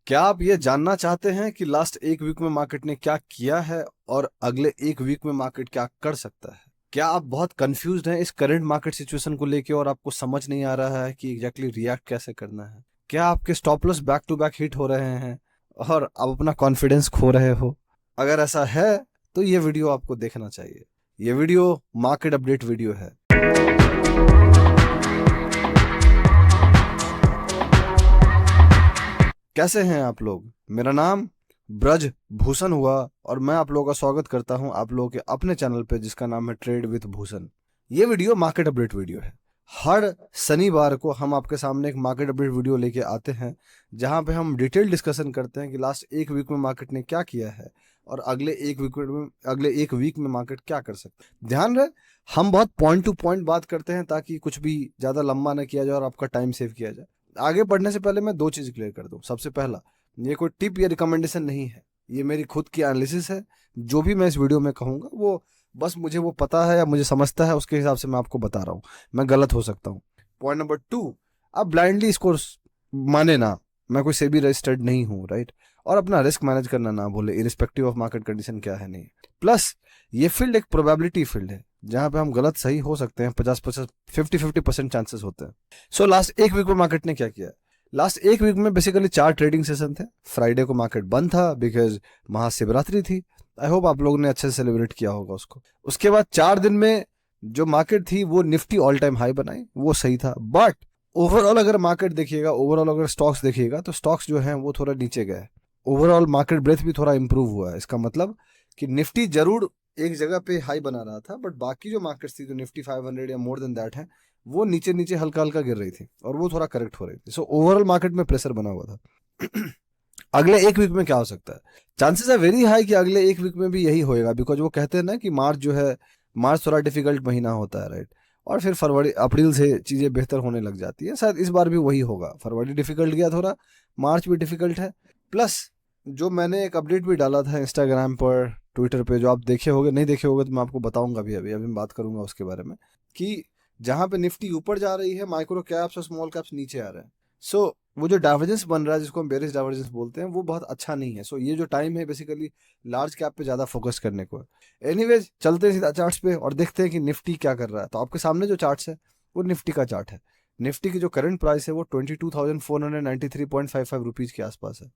क्या आप ये जानना चाहते हैं कि लास्ट एक वीक में मार्केट ने क्या किया है और अगले एक वीक में मार्केट क्या कर सकता है? क्या आप बहुत कंफ्यूज्ड हैं इस करंट मार्केट सिचुएशन को लेके और आपको समझ नहीं आ रहा है कि एग्जैक्टली रिएक्ट कैसे करना है? क्या आपके stop loss back to back hit हो रहे हैं और आप अपना कॉन्फिडेंस खो रहे हो? अगर ऐसा है तो ये वीडियो आपको देखना चाहिए। ये वीडियो मार्केट अपडेट वीडियो है। कैसे हैं आप लोग? मेरा नाम ब्रज भूषण हुआ और मैं आप लोगों का स्वागत करता हूं आप लोगों के अपने चैनल पे जिसका नाम है ट्रेड विद भूषण। ये वीडियो मार्केट अपडेट वीडियो है। हर शनिवार को हम आपके सामने एक मार्केट अपडेट वीडियो लेके आते हैं जहां पे हम डिटेल डिस्कशन करते हैं कि लास्ट एक वीक में मार्केट ने क्या किया है और अगले एक वीक में मार्केट क्या कर सकता है। ध्यान रहे, हम बहुत पॉइंट टू पॉइंट बात करते हैं ताकि कुछ भी ज्यादा लंबा ना किया जाए और आपका टाइम सेव किया जाए। आगे बढ़ने से पहले मैं दो चीज क्लियर कर दूं। सबसे पहला, ये कोई टिप या रिकमेंडेशन नहीं है, ये मेरी खुद की एनालिसिस है। जो भी मैं इस वीडियो में कहूंगा वो बस मुझे वो पता है या मुझे समझता है उसके हिसाब से मैं आपको बता रहा हूँ। मैं गलत हो सकता हूँ। पॉइंट नंबर 2, आप ब्लाइंडली इसको माने ना। मैं कोई सेबी रजिस्टर्ड नहीं हूँ, राइट? और अपना रिस्क मैनेज करना ना भूले, इरिस्पेक्टिव ऑफ मार्केट कंडीशन क्या है नहीं। प्लस ये फील्ड एक प्रोबेबिलिटी फील्ड है जहां पे हम गलत सही हो सकते हैं। 50% 50% चांसेस होते हैं। सो लास्ट एक वीक में मार्केट ने क्या किया? लास्ट एक वीक में बेसिकली 4 ट्रेडिंग सेशन थे। फ्राइडे को मार्केट बंद था बिकॉज महाशिवरात्रि थी। आई होप आप लोगों ने अच्छे से सेलिब्रेट किया होगा उसको। उसके बाद 4 दिन में जो मार्केट थी वो निफ्टी ऑल टाइम हाई बनाई, वो सही था। बट ओवरऑल अगर मार्केट देखिएगा, ओवरऑल अगर स्टॉक्स देखिएगा तो स्टॉक्स जो हैं वो थोड़ा नीचे गए। ओवरऑल मार्केट ब्रेथ भी थोड़ा इंप्रूव हुआ है। इसका मतलब कि निफ्टी जरूर एक जगह पे हाई बना रहा था बट बाकी जो मार्केट्स थी, जो निफ्टी 500 या मोर देन दैट है, वो नीचे नीचे हल्का हल्का गिर रही थी और वो थोड़ा करेक्ट हो रही थी। सो ओवरऑल मार्केट में प्रेशर बना हुआ था। अगले एक वीक में क्या हो सकता है? चांसेस है वेरी हाई कि अगले एक वीक में भी यही होएगा बिकॉज वो कहते हैं ना कि मार्च जो है, मार्च थोड़ा डिफिकल्ट महीना होता है, राइट? और फिर फरवरी अप्रैल से चीजें बेहतर होने लग जाती है। शायद इस बार भी वही होगा। फरवरी डिफिकल्ट गया थोड़ा, मार्च भी डिफिकल्ट है। प्लस जो मैंने एक अपडेट भी डाला था इंस्टाग्राम पर, ट्विटर पे, जो आप देखे होगे, नहीं देखे होगे तो मैं आपको बताऊंगा भी। अभी अभी मैं बात करूंगा उसके बारे में कि जहां पे निफ्टी ऊपर जा रही है, माइक्रो कैप्स और स्मॉल कैप्स नीचे आ रहे हैं। सो वो जो डाइवर्जेंस बन रहा है जिसको हम बेरिश डाइवर्जेंस बोलते हैं, वो बहुत अच्छा नहीं है। सो ये जो टाइम है बेसिकली लार्ज कैप पे ज्यादा फोकस करने को है। एनीवेज चलते हैं सीधा चार्ट्स पे और देखते हैं कि निफ्टी क्या कर रहा है। तो आपके सामने जो चार्ट्स है वो निफ्टी का चार्ट है। निफ्टी की जो करंट प्राइस है वो 22,493.55 रुपीज के आसपास है।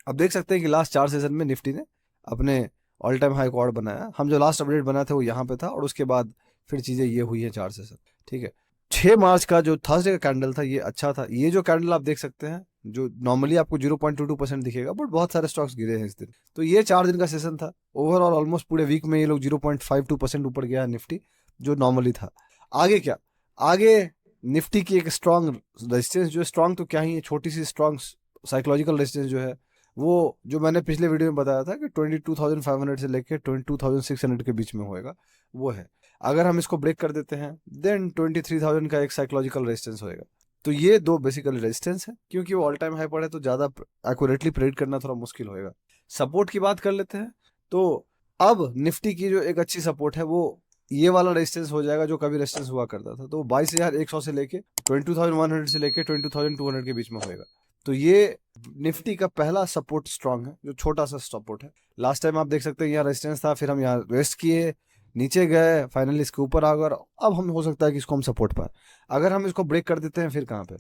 अब देख सकते हैं कि लास्ट 4 सेशन में निफ्टी ने अपने ऑल टाइम हाई रिकॉर्ड बनाया। हम जो लास्ट अपडेट बनाए थे वो यहाँ पे था और उसके बाद फिर चीजें ये हुई है 4 सेशन। ठीक है, 6 मार्च का जो थर्सडे का कैंडल था ये अच्छा था। ये जो कैंडल आप देख सकते हैं, जो नॉर्मली आपको 0.22% दिखेगा बट बहुत सारे स्टॉक्स गिरे हैं इस दिन। तो ये 4 दिन का सेशन था। ओवरऑल ऑलमोस्ट पूरे वीक में ये लोग 0.52% ऊपर गया निफ्टी, जो नॉर्मली था। आगे क्या? आगे निफ्टी की एक स्ट्रॉन्ग रेजिस्टेंस, जो स्ट्रॉन्ग तो क्या ही है, छोटी सी स्ट्रॉन्ग साइकोलॉजिकल रेजिस्टेंस जो है, वो जो मैंने पिछले वीडियो में बताया था कि 22,500 से लेकर 22,600 के बीच में होएगा, वो है। अगर हम इसको ब्रेक कर देते हैं देन 23,000 का एक साइकोलॉजिकल रेजिस्टेंस होएगा। तो ये दो बेसिकली रेजिस्टेंस है। क्योंकि वो ऑल टाइम हाई पर है तो ज्यादा एक्यूरेटली प्रेडिक्ट करना थोड़ा मुश्किल होएगा। सपोर्ट की बात कर लेते हैं तो अब निफ्टी की जो एक अच्छी सपोर्ट है वो ये वाला रेजिस्टेंस हो जाएगा जो कभी रेजिस्टेंस हुआ करता था। तो 22,100 से लेके 22,100 से लेके 22,200 के बीच में होएगा। तो ये निफ्टी का पहला सपोर्ट स्ट्रांग है, जो छोटा सा सपोर्ट है। लास्ट टाइम आप देख सकते हैं यहाँ रेजिस्टेंस था, फिर हम यहाँ रेस्ट किए, नीचे गए, फाइनली इसके ऊपर आ गए और अब हम हो सकता है कि इसको हम सपोर्ट पाए। अगर हम इसको ब्रेक कर देते हैं फिर कहाँ पे?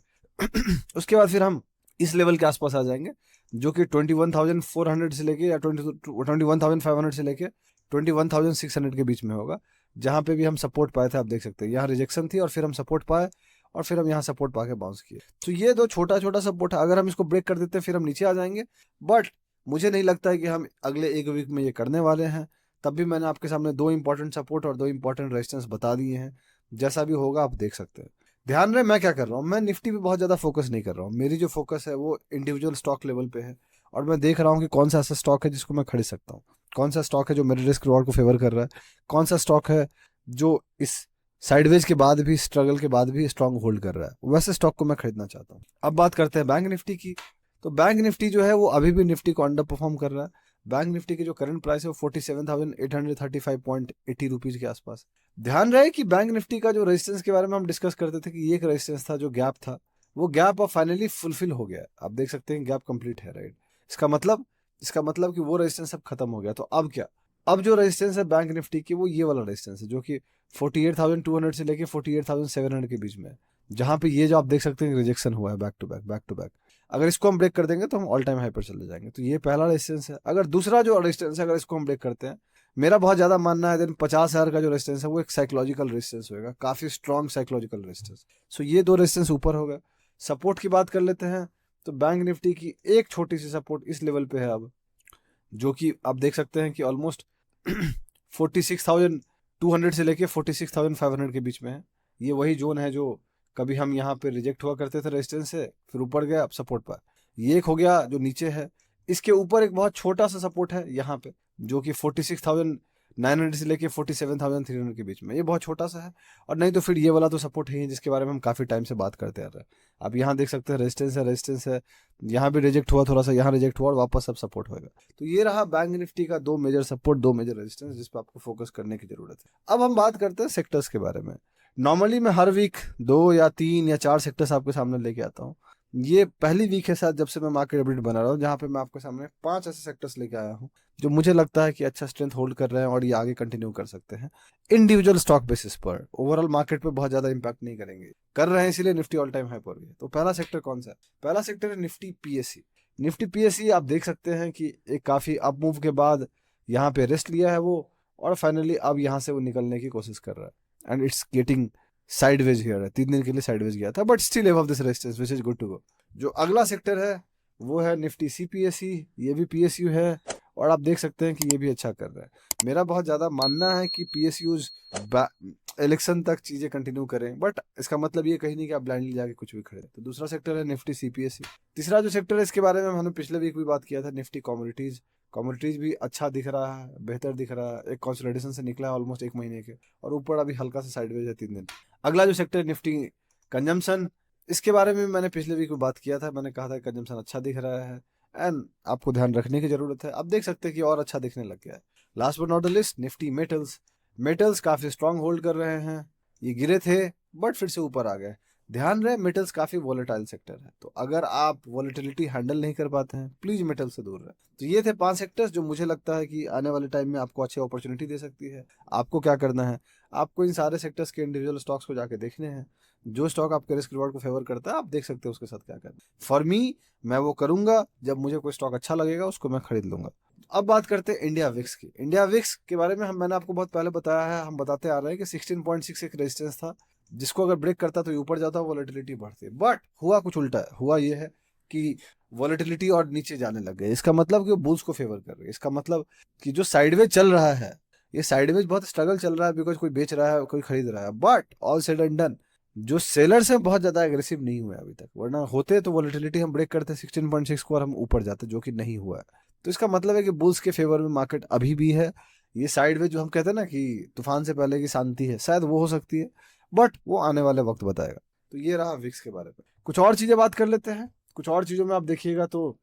उसके बाद फिर हम इस लेवल के आसपास आ जाएंगे जो कि 21,400 से लेके या 21,500 से लेके 21,600 के बीच में होगा, जहां पे भी हम सपोर्ट पाए थे। आप देख सकते हैं यहाँ रिजेक्शन थी और फिर हम सपोर्ट पाए और फिर हम यहाँ सपोर्ट पाके बाउंस किए। तो ये दो छोटा छोटा सपोर्ट है। अगर हम इसको ब्रेक कर देते हैं फिर हम नीचे आ जाएंगे। बट मुझे नहीं लगता है कि हम अगले एक वीक में ये करने वाले हैं। तब भी मैंने आपके सामने 2 इंपॉर्टेंट सपोर्ट और 2 इंपॉर्टेंट रेजिस्टेंस बता दिए हैं। जैसा भी होगा आप देख सकते हैं। ध्यान रहे मैं क्या कर रहा हूँ, मैं निफ्टी पे बहुत ज्यादा फोकस नहीं कर रहा हूँ। मेरी जो फोकस है वो इंडिविजुअल स्टॉक लेवल पे है और मैं देख रहा हूँ कि कौन सा ऐसा स्टॉक है जिसको मैं खरीद सकता हूँ, कौन सा स्टॉक है जो मेरे रिस्क रिवॉर्ड को फेवर कर रहा है, कौन सा स्टॉक है जो इस साइडवेज के बाद भी, स्ट्रगल के बाद भी स्ट्रांग होल्ड कर रहा है। वैसे स्टॉक को मैं खरीदना चाहता हूँ। अब बात करते हैं बैंक निफ्टी की। तो बैंक निफ्टी जो है वो अभी भी निफ्टी को अंडर परफॉर्म कर रहा है। बैंक निफ्टी की जो करंट प्राइस है वो 47,835.80 रुपीज के आसपास। ध्यान रहे कि बैंक निफ्टी का जो रेजिस्टेंस के बारे में हम डिस्कस करते थे कि ये एक रेजिस्टेंस था जो गैप था, वो गैप अब फाइनली फुलफिल हो गया। आप देख सकते हैं गैप कंप्लीट है, राइट। इसका मतलब कि वो रेजिस्टेंस अब खत्म हो गया। तो अब क्या, अब जो रेजिस्टेंस है बैंक निफ्टी की वो ये वाला रेजिस्टेंस है जो कि 48,200 से लेके 48,700 के बीच में है, जहां पे ये जो आप देख सकते हैं रिजेक्शन हुआ है back to back back to back. अगर इसको हम ब्रेक कर देंगे तो हम ऑल टाइम हाई पर चले जाएंगे। तो ये पहला रेजिस्टेंस है। अगर दूसरा जो रेजिस्टेंस है अगर इसको हम ब्रेक करते हैं, मेरा बहुत ज्यादा मानना है देन 50,000 का जो रेजिस्टेंस है वो एक साइकोलॉजिकल रेजिस्टेंस होगा, काफी स्ट्रॉन्ग साइकोलॉजिकल रेजिस्टेंस। सो ये दो रेजिस्टेंस ऊपर हो गए। सपोर्ट की बात कर लेते हैं तो बैंक निफ्टी की एक छोटी सी सपोर्ट इस लेवल पे है अब, जो कि आप देख सकते हैं कि ऑलमोस्ट 46,200 से लेके 46,500 के बीच में है। ये वही जोन है जो कभी हम यहाँ पे रिजेक्ट हुआ करते थे रेजिस्टेंस से, फिर ऊपर गया अब सपोर्ट पर। ये एक हो गया जो नीचे है। इसके ऊपर एक बहुत छोटा सा सपोर्ट है यहाँ पे, जो कि 46,900 से लेके 47,300 के बीच में, ये बहुत छोटा सा है। और नहीं तो फिर ये वाला तो सपोर्ट ही है जिसके बारे में हम काफी टाइम से बात करते आ रहे हैं। आप यहाँ देख सकते हैं रेजिस्टेंस है, यहाँ भी रिजेक्ट हुआ थोड़ा सा, यहाँ रिजेक्ट हुआ और वापस अब सपोर्ट होगा। तो ये रहा बैंक निफ्टी का दो मेजर सपोर्ट, दो मेजर रेजिस्टेंस जिस पर आपको फोकस करने की जरूरत है। अब हम बात करते हैं सेक्टर्स के बारे में। नॉर्मली मैं हर वीक 2 या 3 या 4 सेक्टर्स आपके सामने लेके आता हूँ। ये पहली वीक है शायद जब से मैं मार्केट अपडेट बना रहा हूँ जहाँ पे मैं आपके सामने 5 ऐसे सेक्टर्स लेके आया हूँ जो मुझे लगता है कि अच्छा स्ट्रेंथ होल्ड कर रहे हैं और ये आगे कंटिन्यू कर सकते हैं इंडिविजुअल स्टॉक बेसिस पर। ओवरऑल मार्केट पे बहुत ज्यादा इंपैक्ट नहीं करेंगे, कर रहे हैं इसीलिए निफ्टी ऑल टाइम हाई पर है। तो पहला सेक्टर कौन सा है? पहला सेक्टर है निफ्टी पीएससी। निफ्टी पीएससी आप देख सकते हैं कि एक काफी अप मूव के बाद यहाँ पे रेस्ट लिया है वो, और फाइनली अब यहाँ से वो निकलने की कोशिश कर रहा है and it's getting sideways here है। 3 दिन के लिए साइडवेज गया था but still above this resistance which is good to go. जो अगला सेक्टर है वो है निफ्टी सीपीएससी। ये भी पीएसयू है और आप देख सकते हैं कि ये भी अच्छा कर रहा है। मेरा बहुत ज़्यादा मानना है कि पीएसयूज इलेक्शन तक चीज़ें कंटिन्यू करें, बट इसका मतलब ये कहीं नहीं कि आप ब्लाइंडली जाके कुछ भी खड़े। तो दूसरा सेक्टर है निफ्टी सीपीएससी। तीसरा जो सेक्टर है इसके बारे में हमने पिछले वीक भी बात किया था, निफ्टी कमोडिटीज़। कमोडिटीज़ भी अच्छा दिख रहा है, बेहतर दिख रहा है, एक कंसोलिडेशन से निकला है ऑलमोस्ट 1 महीने के, और ऊपर अभी हल्का सा साइडवेज है 3 दिन। अगला जो सेक्टर है निफ्टी कंजम्पशन, इसके बारे में मैंने पिछले वीक में बात किया था। मैंने कहा था कंजम्पशन अच्छा दिख रहा है एंड आपको ध्यान रखने की जरूरत है। अब देख सकते हैं कि और अच्छा दिखने लग गया है। Last but not the list Nifty metals. Metals काफी स्ट्रांग होल्ड कर रहे हैं, ये गिरे थे बट फिर से ऊपर आ गए। ध्यान रहे मेटल्स काफी वॉलेटाइल सेक्टर है, तो अगर आप वॉलेटिलिटी हैंडल नहीं कर पाते हैं प्लीज मेटल से दूर रहे। तो ये थे 5 सेक्टर्स जो मुझे लगता है कि आने वाले टाइम में आपको अच्छी अपॉर्चुनिटी दे सकती है। आपको क्या करना है, आपको इन सारे सेक्टर्स के इंडिविजुअल स्टॉक्स को जाके देखने हैं। जो स्टॉक आपके रिस्क रिवॉर्ड को फेवर करता है आप देख सकते हो उसके साथ क्या करना है। फॉर मी, मैं वो करूंगा जब मुझे कोई स्टॉक अच्छा लगेगा उसको मैं खरीद लूंगा। अब बात करते हैं इंडिया विक्स की। इंडिया विक्स के बारे में मैंने आपको बहुत पहले बताया है, हम बताते आ रहे हैं कि 16.6 एक रेजिस्टेंस था जिसको अगर ब्रेक करता तो ऊपर जाता, वॉलेटिलिटी बढ़ती। बट हुआ कुछ उल्टा है। हुआ ये है कि वॉलेटिलिटी और नीचे जाने लग गई। इसका मतलब कि वो बुल्स को फेवर कर रही है। इसका मतलब कि जो साइडवेज चल रहा है, ये साइडवेज बहुत स्ट्रगल चल रहा है बिकॉज कोई बेच रहा है कोई खरीद रहा है, but all said and done जो सेलर्स हैं बहुत ज्यादा एग्रेसिव नहीं हुए अभी तक, वरना होते तो वॉलेटिलिटी हम ब्रेक करते 16.6 को और हम ऊपर जाते, जो कि नहीं हुआ है। तो इसका मतलब है कि बुल्स के फेवर में मार्केट अभी भी है। ये साइडवेज जो हम कहते हैं ना कि तूफान से पहले की शांति है, शायद वो हो सकती है, बट वो आने वाले वक्त बताएगा। तो ये रहा विक्स के बारे में। कुछ और चीजें बात कर लेते हैं। कुछ और चीजों में आप देखिएगा तो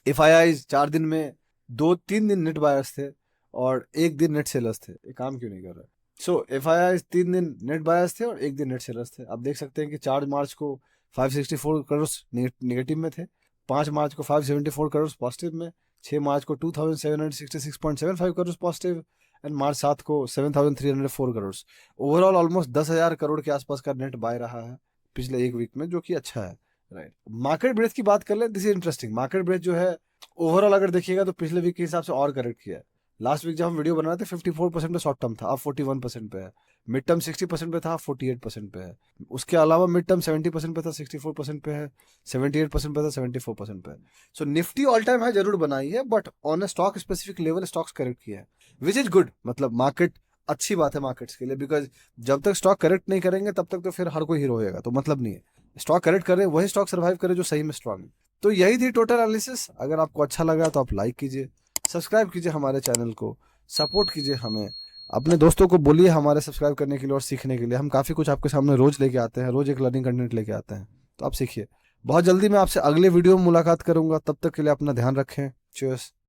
FII 4 दिन में 2-3 दिन नेट बायर्स थे और 1 दिन नेट सेलर्स थे। ये काम क्यों नहीं कर रहा है? सो FII 3 दिन नेट बायर्स थे और 1 दिन नेट सेलर्स थे। आप देख सकते हैं कि 4 मार्च को 564 करोड़ नेगेटिव में थे, 5 मार्च को 574 करोड़ पॉजिटिव में, 6 मार्च को 2766.75 करोड़ पॉजिटिव एंड मार्च 7 को 7304 करोड़। ओवरऑल ऑलमोस्ट 10,000 करोड़ के आसपास का नेट बाय रहा है पिछले 1 वीक में, जो कि अच्छा है, राइट। मार्केट ब्रेथ की बात कर ले, this is interesting. Market breath जो है ओवरऑल अगर देखिएगा तो पिछले वीक के हिसाब से और करेक्ट किया है। लास्ट वीक जब हम वीडियो बना रहे थे 54% पे शॉर्ट टर्म था, अब 41% पे है। मिड टर्म 60% पे था, 48% पे है। उसके अलावा मिड टर्म 70% पे था, 64% पे है। 78% पे था, 74% पे है। सो निफ्टी ऑल टाइम हाई जरूर बनाई है but on a stock specific level stocks correct किया है, विच इज गुड। मतलब मार्केट अच्छी बात है मार्केट्स के लिए, बिकॉज जब तक स्टॉक करेक्ट नहीं करेंगे तब तक तो फिर हर कोई हीरो होएगा, तो मतलब नहीं है। स्टॉक करेक्ट करे वही स्टॉक सर्वाइव करे जो सही में स्ट्रांग है। तो यही थी टोटल एनालिसिस। अगर आपको अच्छा लगा तो आप लाइक कीजिए, सब्सक्राइब कीजिए हमारे चैनल को, सपोर्ट कीजिए हमें, अपने दोस्तों को बोलिए हमारे सब्सक्राइब करने के लिए और सीखने के लिए। हम काफ़ी कुछ आपके सामने रोज लेके आते हैं, रोज एक लर्निंग कंटेंट लेके आते हैं, तो आप सीखिए। बहुत जल्दी मैं आपसे अगले वीडियो में मुलाकात करूंगा, तब तक के लिए अपना ध्यान रखें। चीयर्स।